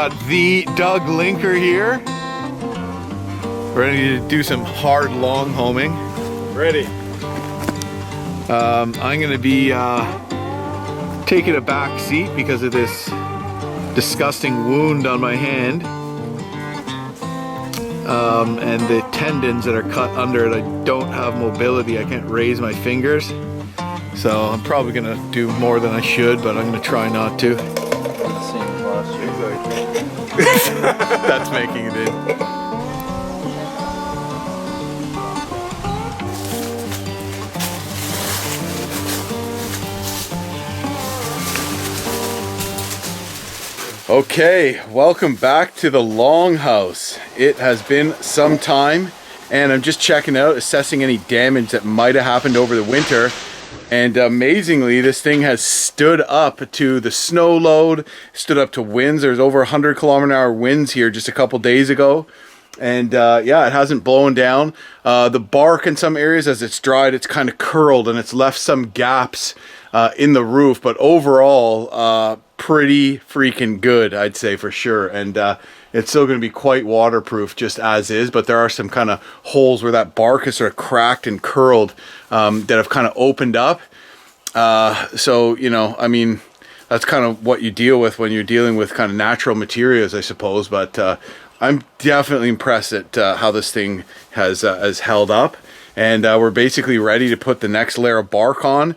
got the Doug Linker here. Ready to do some hard long homing. Ready. I'm gonna be taking a back seat because of this disgusting wound on my hand. And the tendons that are cut under it. I don't have mobility. I can't raise my fingers. So I'm probably gonna do more than I should, but I'm gonna try not to. That's making it in. Okay, welcome back to the Longhouse. It has been some time, and I'm just checking out, assessing any damage that might have happened over the winter. And amazingly, this thing has stood up to the snow load, stood up to winds. There's over 100-kilometer-an-hour winds here just a couple days ago. And yeah, it hasn't blown down. The bark in some areas, as it's dried, it's kind of curled and it's left some gaps in the roof. But overall, pretty freaking good, I'd say for sure. And it's still going to be quite waterproof just as is, but there are some kind of holes where that bark is sort of cracked and curled that have kind of opened up. So, you know, I mean, that's kind of what you deal with when you're dealing with kind of natural materials, I suppose. But I'm definitely impressed at how this thing has held up. And we're basically ready to put the next layer of bark on.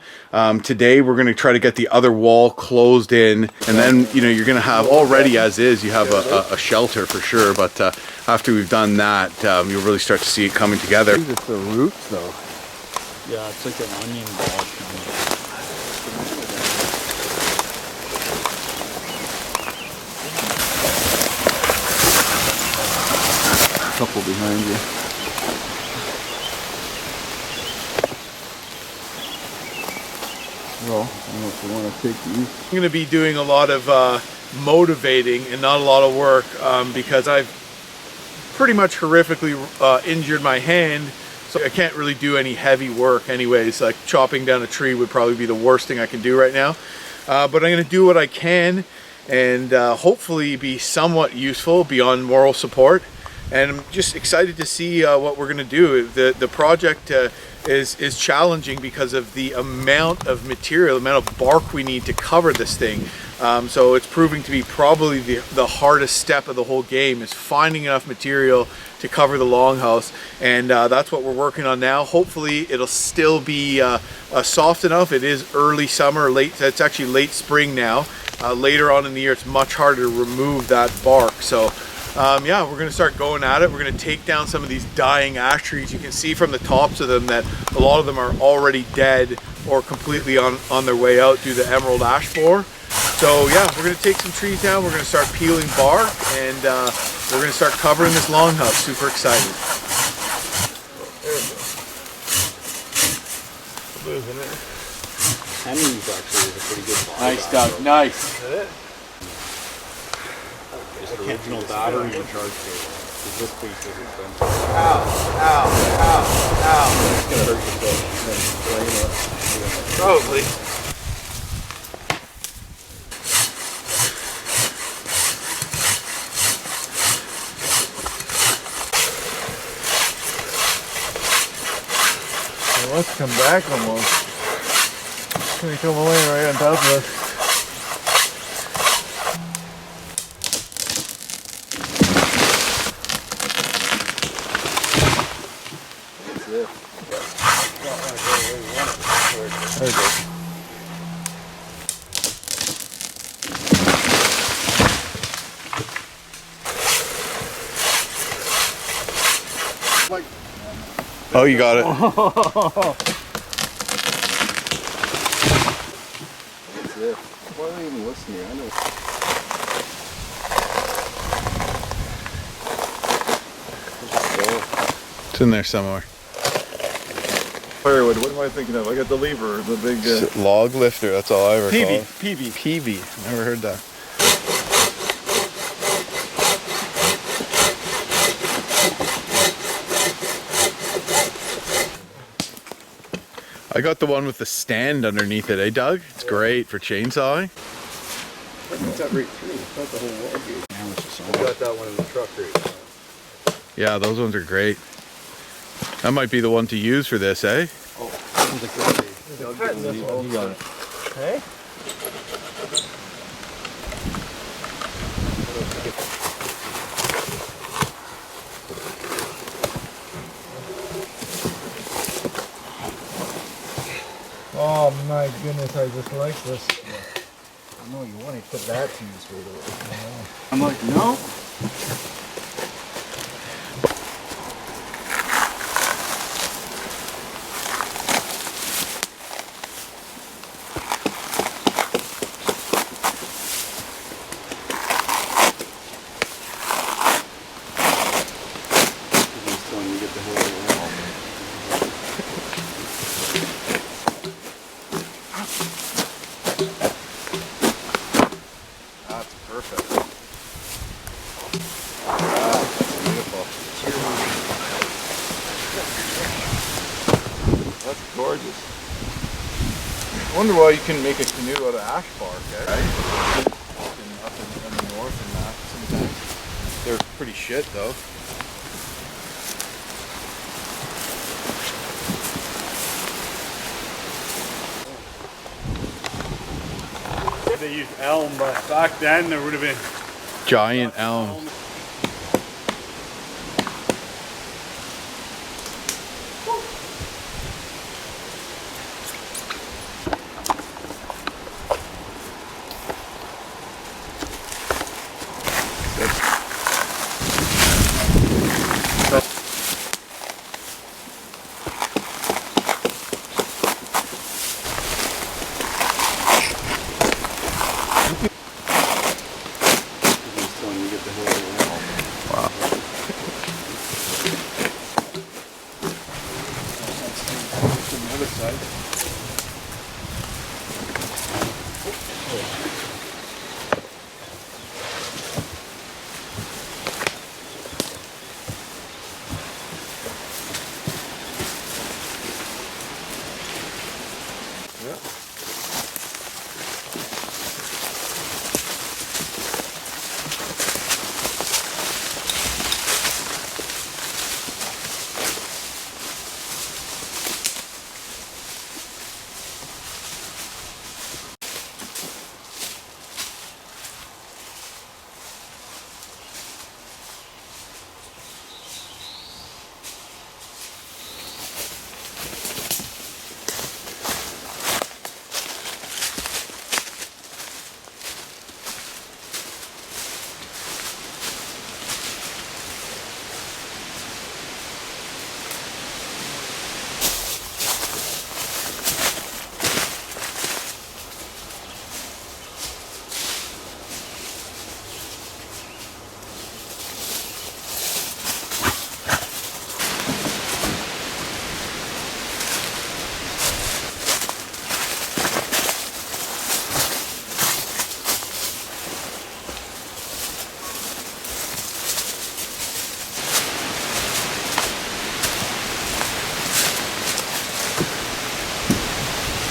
Today we're going to try to get the other wall closed in, and then, you know, you're going to have already as is, you have a shelter for sure. But after we've done that, you'll really start to see it coming together. It's the roots though. Yeah, it's like an onion ball. Couple behind you. Well, I don't know if you want to take these. I'm going to be doing a lot of motivating and not a lot of work because I've pretty much horrifically injured my hand, so I can't really do any heavy work anyways. Like chopping down a tree would probably be the worst thing I can do right now. But I'm going to do what I can and hopefully be somewhat useful beyond moral support. And I'm just excited to see what we're going to do. The project is challenging because of the amount of material, the amount of bark we need to cover this thing. So it's proving to be probably the hardest step of the whole game, is finding enough material to cover the Longhouse. And that's what we're working on now. Hopefully it'll still be soft enough. It is early summer, it's actually late spring now. Later on in the year, it's much harder to remove that bark. So yeah, we're going to start going at it. We're going to take down some of these dying ash trees. You can see from the tops of them that a lot of them are already dead or completely on their way out due to emerald ash borer. So yeah, we're going to take some trees down. We're going to start peeling bark, and we're going to start covering this Longhouse. Super excited. Henry's actually is a pretty good ball. Nice, Doug. Nice. Is that it? Original battery and charge cable. This piece is expensive. Ow, ow, ow, ow. It's gonna hurt your foot. Probably. Well, let's come back almost. It's gonna come away right on top of us. There we go. Oh, you got it. That's it. Why are they even listening? I know. It's in there somewhere. Firewood, what am I thinking of? I got the lever, the big... Log lifter, that's all I ever called it. PV. PV, never heard that. I got the one with the stand underneath it, eh Doug? It's great for chainsawing. It's that right through. It's not the whole wall gauge. I got that one in the truck right now. Yeah, those ones are great. That might be the one to use for this, eh? Oh, that one's a good day. You got it. Hey? Oh my goodness, I just like this. I know you want to put that to use right away. I'm like, no. That's perfect. Beautiful. That's gorgeous. I wonder why you can make a canoe out of ash bark, eh? Right? Up in the north and that sometimes. They're pretty shit though. They used elm, but back then there would have been Giant elm.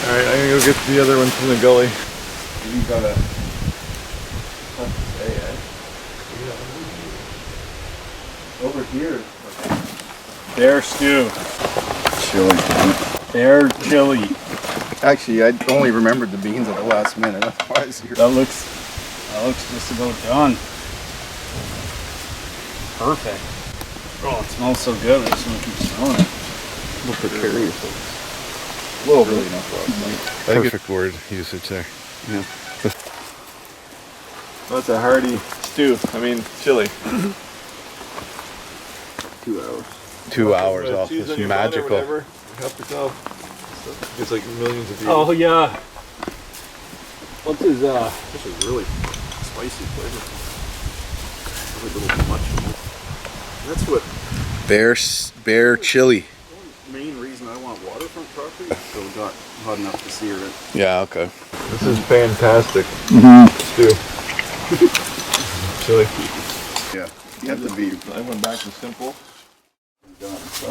Alright, I'm gonna go get the other ones from the gully. You gotta say it. Over here. bear stew, Chili. bear chili. Actually, I only remembered the beans at the last minute. Otherwise, you're... That looks just about done. Perfect. Oh, it smells so good. I just want to keep smelling it. We'll prepare yourself. A little bit. Really enough last night. Perfect word usage there. Yeah. That's a hearty stew. I mean, chili. 2 hours. 2 hours off Cheese this on your bun or magical. whatever. Help yourself. It's like millions of views. Oh yeah. What's his This is really spicy flavor. Probably a little too much. That's what Bear chili. the main reason I want waterfront property. So we got hot enough to sear it. Yeah, okay. This is fantastic. Stew. Chili. Yeah. You have to be I went back to simple. done. So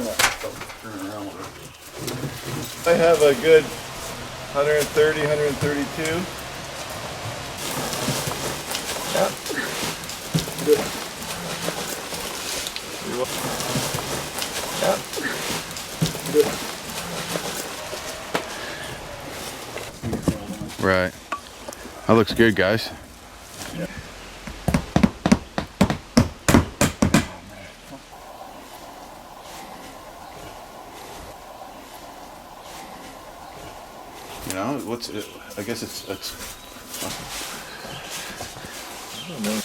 turn around with it. I have a good 130, 132. Right. That looks good, guys. You know, what's it? I guess it's I don't know.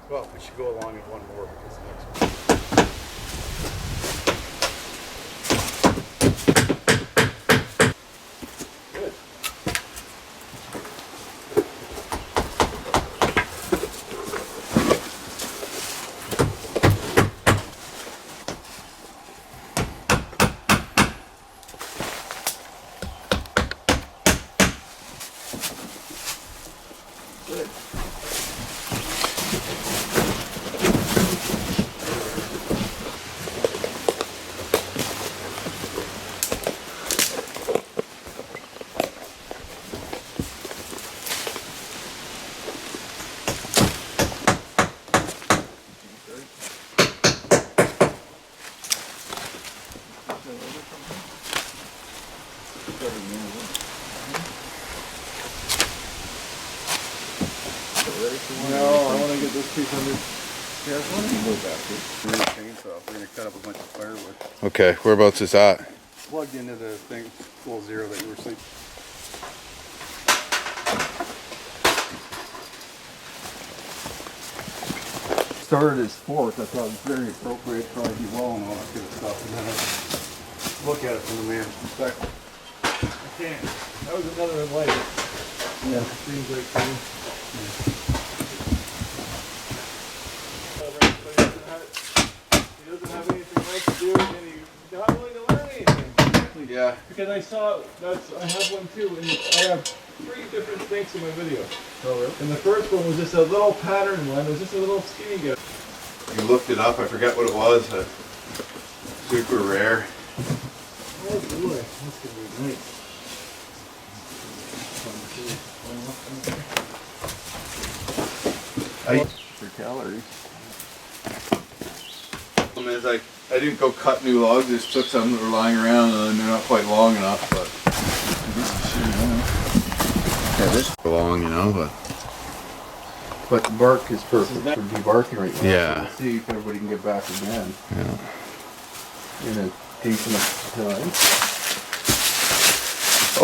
Well, we should go along in one more because the next one. Good. Good. No, I want to get this piece under. Yeah, I want to go back here. Chainsaw. We're gonna cut up a bunch of firewood. okay. Whereabouts is that? Plugged into the thing, full zero that you were sleeping. Started as fourth. I thought it was very appropriate, probably be well and all that good stuff. And then I look at it from the man's perspective. I can't. That was another one later. Yeah. Seems like to me. He doesn't have anything else to do, and he's not willing to learn anything. Yeah. Because I saw I have one too, and I have 3 different snakes in my video. Oh, really? And the first one was just a little pattern one. It was just a little skinny guy. You looked it up. I forget what it was. Super rare. Oh boy, that's gonna be nice. For calories. Problem is, I didn't go cut new logs. Just took some that were lying around, and they're not quite long enough. But yeah, this long, you know. But the bark is perfect for debarking right now. Yeah. So we'll see if everybody can get back again Yeah. in a decent time.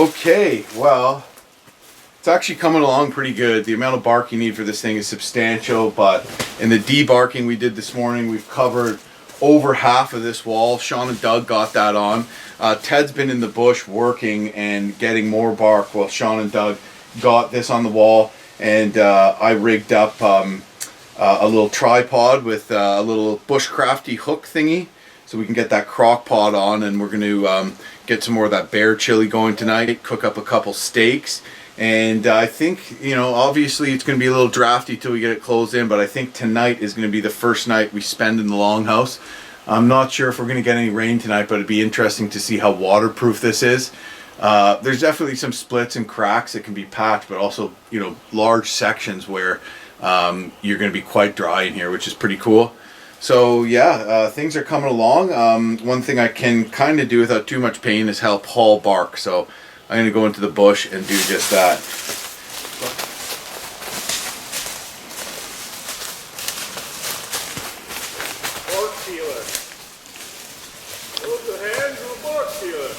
Okay, well, it's actually coming along pretty good. The amount of bark you need for this thing is substantial, but in the debarking we did this morning, we've covered over half of this wall. Shawn and Doug got that on. Ted's been in the bush working and getting more bark while Shawn and Doug got this on the wall, and I rigged up a little tripod with a little bushcrafty hook thingy so we can get that crock pot on, and we're going to get some more of that bear chili going tonight, cook up a couple steaks. And I think, you know, obviously it's going to be a little drafty till we get it closed in, but I think tonight is going to be the first night we spend in the Longhouse. I'm not sure if we're going to get any rain tonight, but it'd be interesting to see how waterproof this is. There's definitely some splits and cracks that can be patched, but also, you know, large sections where you're going to be quite dry in here, which is pretty cool. So yeah, things are coming along. One thing I can kind of do without too much pain is help haul bark. So I'm going to go into the bush and do just that. Bark peeler. Those are the hands of a bark peeler.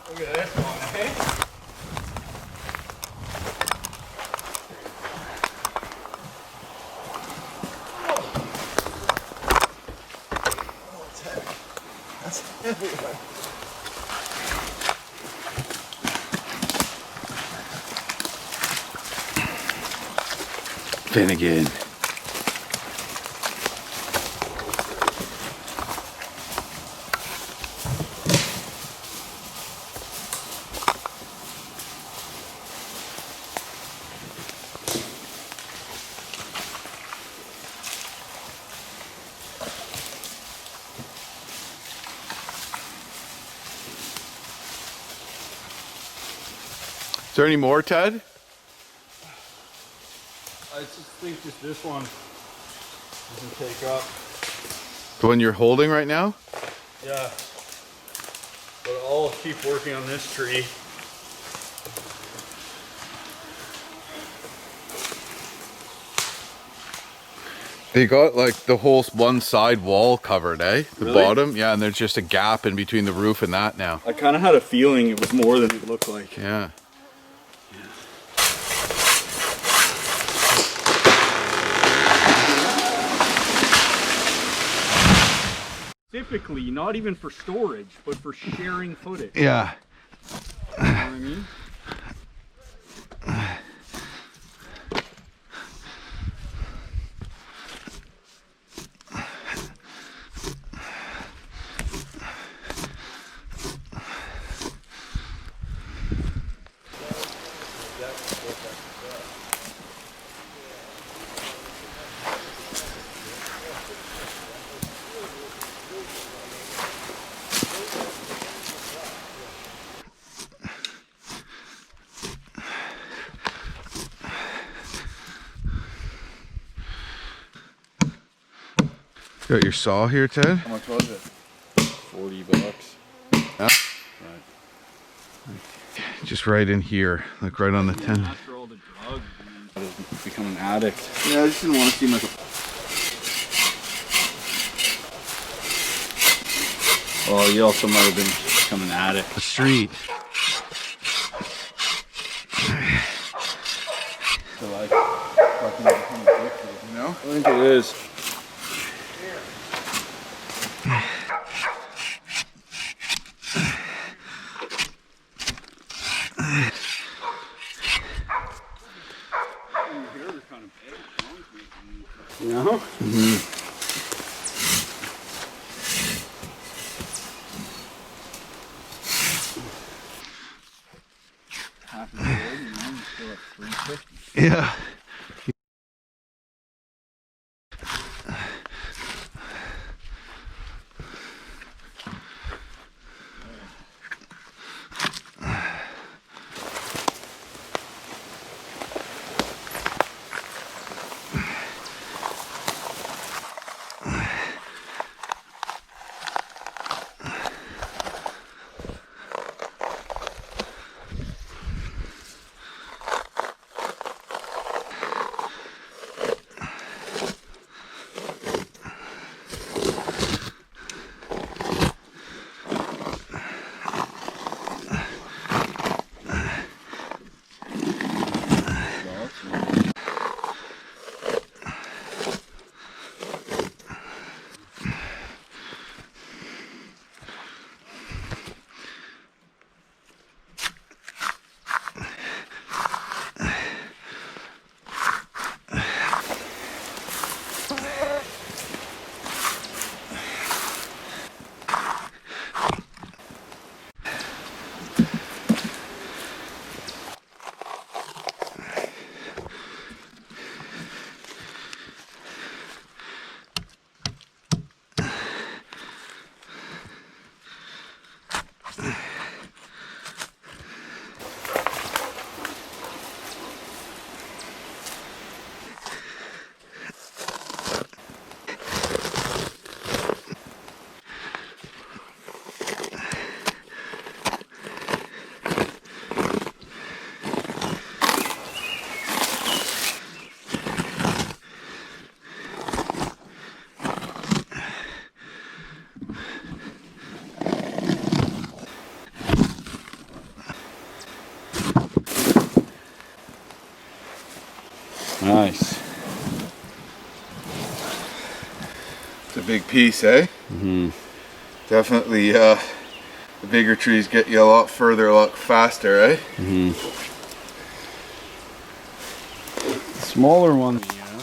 Look at this one, eh? Oh, it's heavy. That's heavy. Finnegan. there any more, Ted? I just think just this one doesn't take up. The one you're holding right now? Yeah. But I'll keep working on this tree. They got like the whole one side wall covered, eh? The Really? bottom, yeah, and there's just a gap in between the roof and that now. I kind of had a feeling it was more than it looked like. Yeah. Specifically, not even for storage, but for sharing footage. Yeah. You know what I mean? Got your saw here, Ted? How much was it? $40. Yeah. Right. Just right in here, like right on the tent. After all the drugs, man, I've become an addict. Yeah, I just didn't want to seem like a... Well, you also might have become an addict. The street. So like, fucking become addicted, You know? I think it is. You know? Half of the road, you know, you're still at 350. Yeah. Nice. It's a big piece, eh? Mm-hmm. Definitely, the bigger trees get you a lot further, a lot faster, eh? Mm-hmm. Smaller ones. Yeah.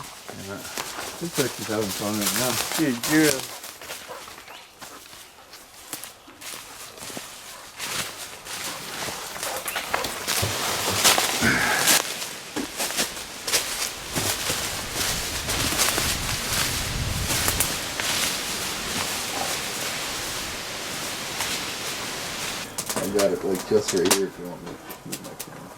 Looks like he's having fun right now. Yeah. I got it like just right here if you want me to move my camera.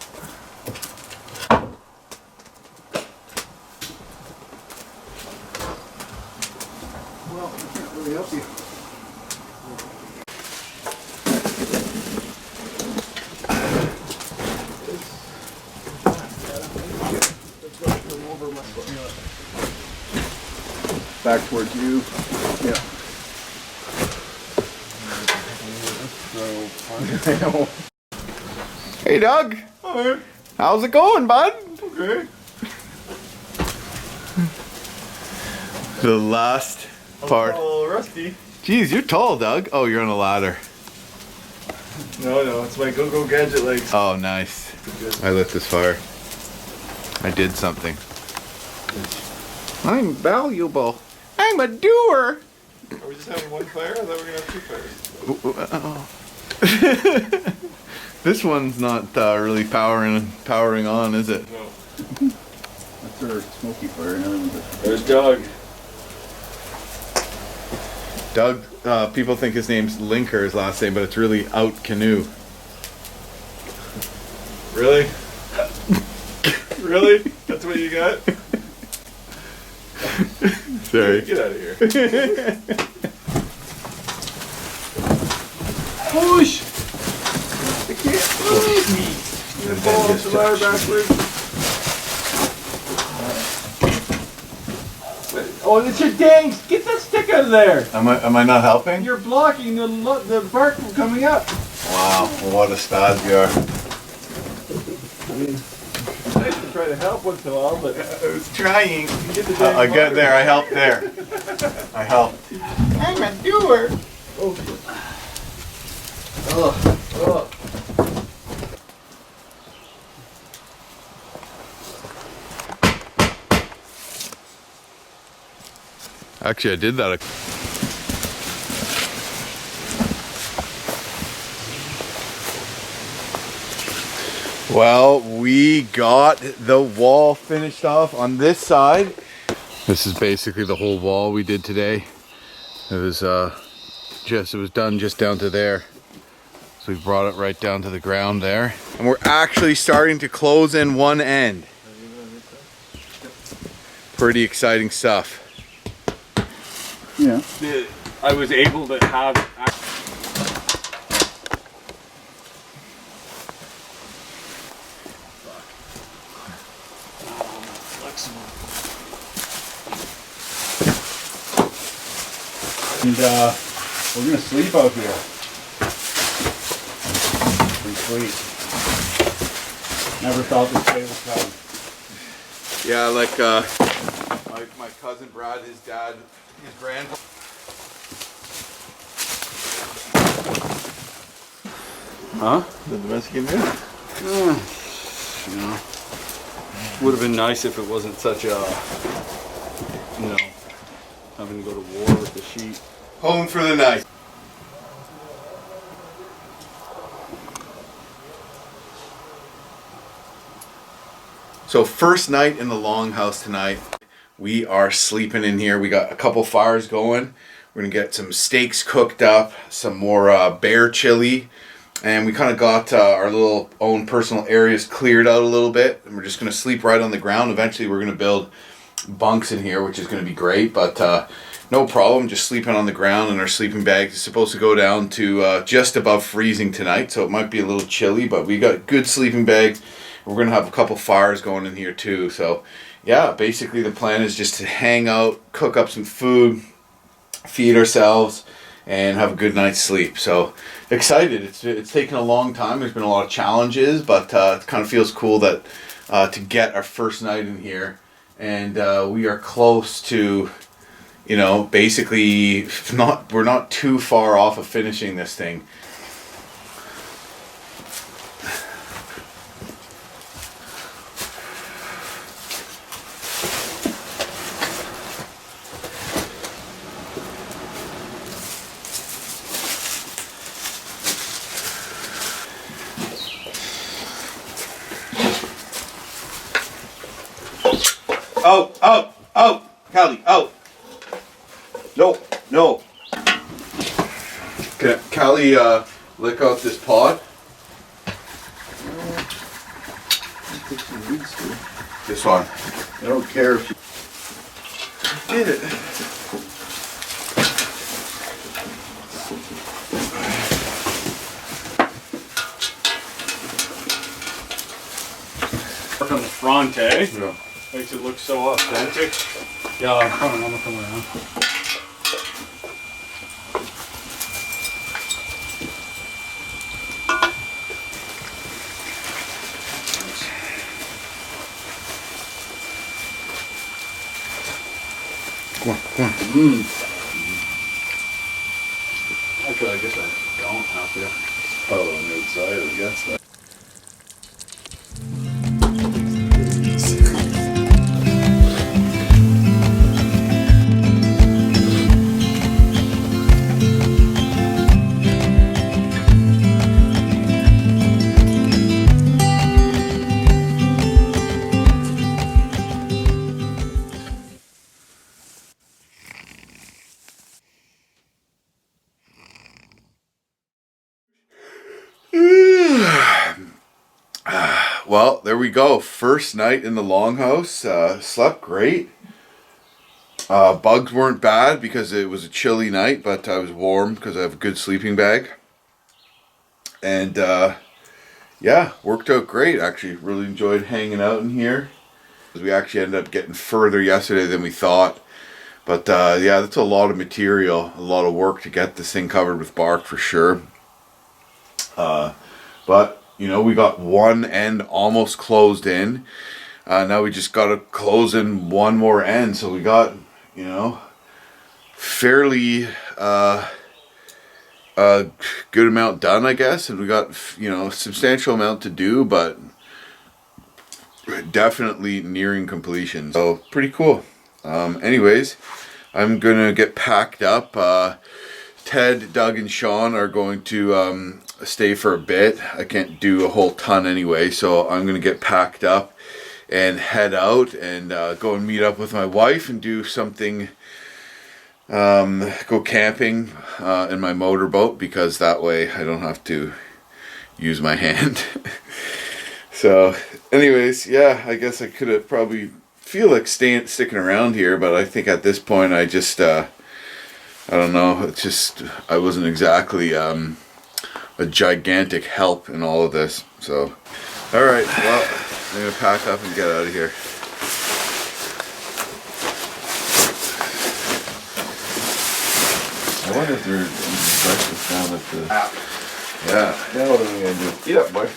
me help you. Back towards you. Yeah. Hey Doug, how's it going, bud? Okay. The last part. A little rusty. Jeez, you're tall, Doug. Oh, you're on a ladder. No, it's my go-go gadget legs. Oh, nice. I lit this fire. I did something. I'm valuable. I'm a doer. Are we just having one fire? I thought we were gonna have 2 fires. This one's not really powering on, is it? No. That's our smoky fire now. There's Doug. Doug, people think his name's Linker, his last name, but it's really Out Canoe. Really? Really? That's what you got? Sorry. Get out of here. Push! I can't move me. You're gonna fall off the ladder backwards. Oh, it's your dang! Get that stick out of there! Am I not helping? You're blocking the bark from coming up. Wow, what a spaz you are. I mean, it's nice to try to help once in a while, but I was trying. you get the dang I got bark. there, I helped there. I helped. I'm a doer. Oh. Oh. Actually, I did that. Well, we got the wall finished off on this side. This is basically the whole wall we did today. It was done just down to there. So we brought it right down to the ground there. And we're actually starting to close in one end. Pretty exciting stuff. Yeah. I was able to have And we're gonna sleep out here. Pretty sweet. Never thought this day would come. Yeah, like my cousin Brad, his dad, his grandpa. Huh? The Mexican dude? You know, would have been nice if it wasn't such a, you know, having to go to war with the sheep. Home for the night. So first night in the Longhouse tonight. We are sleeping in here. We got a couple fires going. We're gonna get some steaks cooked up, some more bear chili, and we kind of got our little own personal areas cleared out a little bit. And we're just gonna sleep right on the ground. Eventually, we're gonna build bunks in here, which is gonna be great. But no problem, just sleeping on the ground in our sleeping bags. It's supposed to go down to just above freezing tonight, so it might be a little chilly. But we got good sleeping bags. We're gonna have a couple fires going in here too. So yeah, basically the plan is just to hang out, cook up some food, feed ourselves, and have a good night's sleep. So excited. It's taken a long time. There's been a lot of challenges, but it kind of feels cool that to get our first night in here, and we are close to, you know, basically we're not too far off of finishing this thing. Out, Callie, out. No. Can Callie lick out this pod? This one. I don't care if you Did it. Work on the front, eh? Yeah. Makes it look so authentic. Yeah, I'm gonna come around. Come on, come on. Actually, I guess I don't have to. Pile on the outside, I guess. Well, there we go. First night in the Longhouse. Slept great. Bugs weren't bad because it was a chilly night, but I was warm because I have a good sleeping bag. And yeah, worked out great. Actually, really enjoyed hanging out in here. We actually ended up getting further yesterday than we thought. But yeah, that's a lot of material, a lot of work to get this thing covered with bark for sure. But you know, we got one end almost closed in. Now we just got to close in one more end. So we got, you know, fairly good amount done, I guess. And we got, you know, a substantial amount to do, but definitely nearing completion. So pretty cool. Anyways, I'm going to get packed up. Ted, Doug, and Shawn are going to stay for a bit. I can't do a whole ton anyway, so I'm going to get packed up and head out and go and meet up with my wife and do something, go camping in my motorboat, because that way I don't have to use my hand. So anyways, yeah, I guess I could have probably feel like sticking around here, but I think at this point I just I don't know, it's just I wasn't exactly a gigantic help in all of this. So alright, well, I'm gonna pack up and get out of here. I wonder if there's breakfast down at the... Yeah. Yeah, what am I gonna do? Eat up, boy.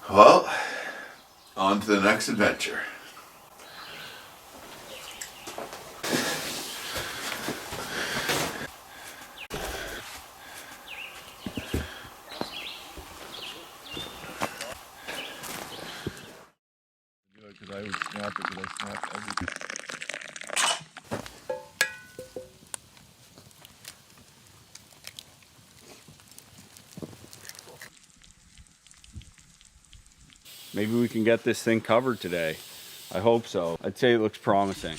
Well, on to the next adventure. Because I would snap it, but I snapped everything. Maybe we can get this thing covered today. I hope so. I'd say it looks promising.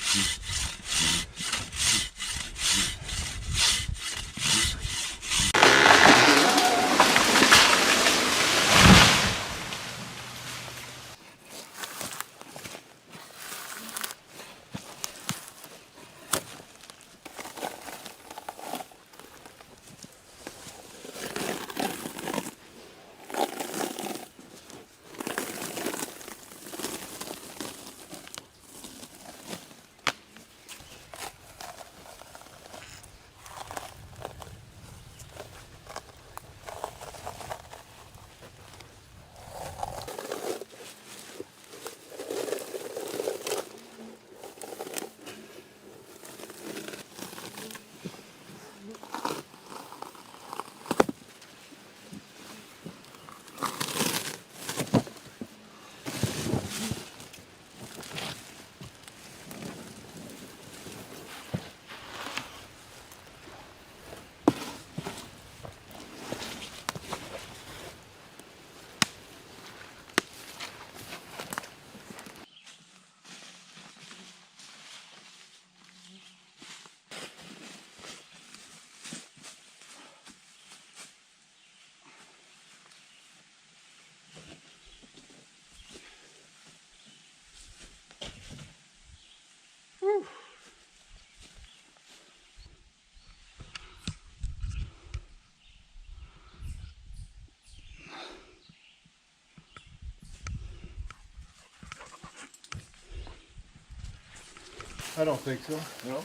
I don't think so. No.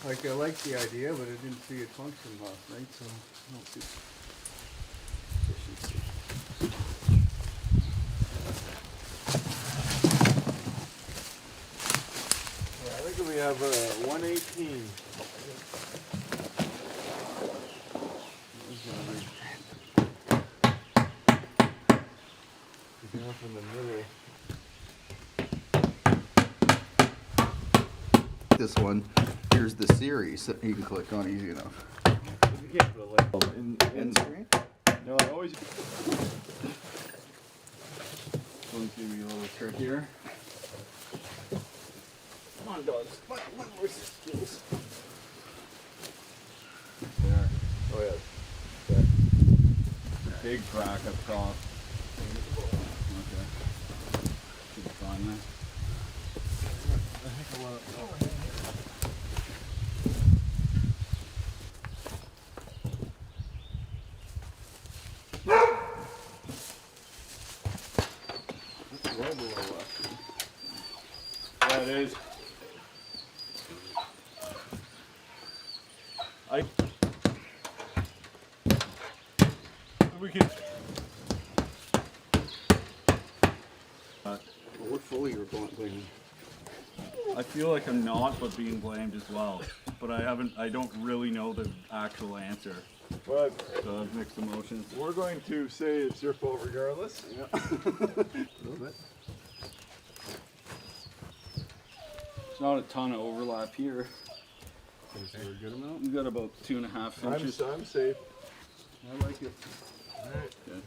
Like I liked the idea, but I didn't see it function last night, so I don't see efficiency. Yeah, I think we have 118. Up in the middle. This one, here's the series that you can click on easy enough. You can't put like End screen? no, I always This one's gonna be a little trickier. come on dogs. One more skills. There. Oh yeah. The big crack up top. Okay. Should be fine then. I think I want to Yeah, it is. we can We're fully blaming. I feel like I'm not, but being blamed as well. But I don't really know the actual answer. but So I've mixed emotions. we're going to say it's your fault regardless. Yeah. A little bit. There's not a ton of overlap here. Is there a good amount? We've got about 2.5 I'm inches. safe. I like it. Good.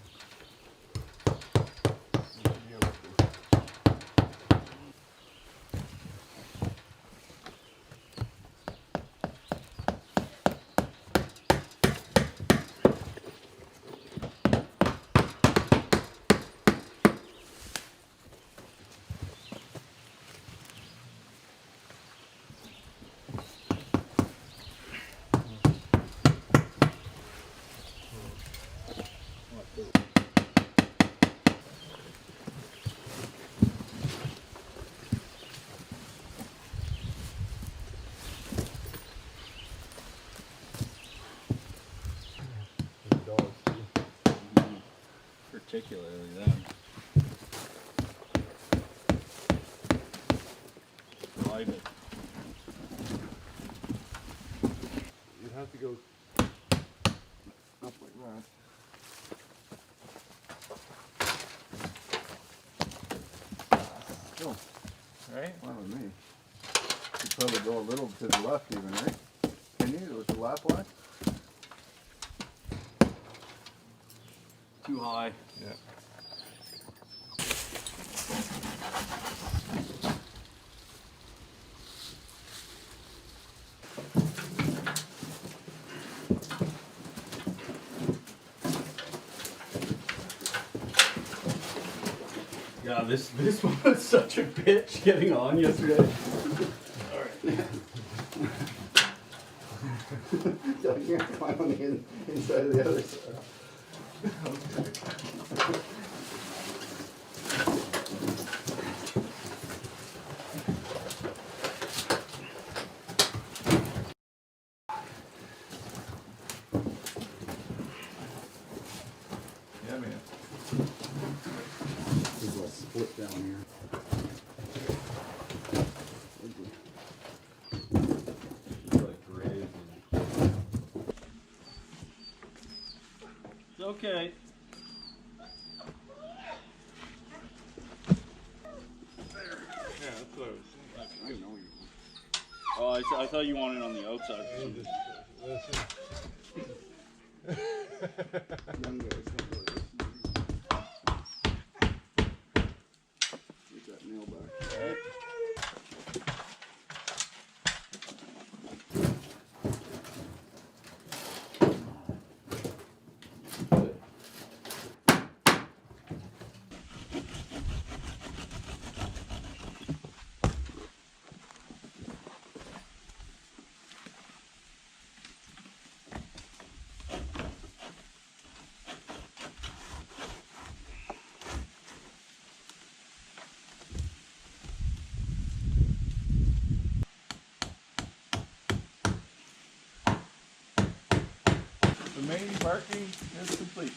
Particularly them. Ride it. You'd have to go up like that. Cool. Right? Fine with me. Could probably go a little to the left even, right? Can you with the lap line? Too high. Yeah. Yeah, this one was such a bitch getting on yesterday. So you have to climb on the inside of the other side. Yeah, man. There's a split down here. It's okay. Yeah, that's what I was thinking. I know you. Oh, I thought you wanted it on the outside. Listen. Young guys don't really listen. Get that nail back. Right. main barking is complete.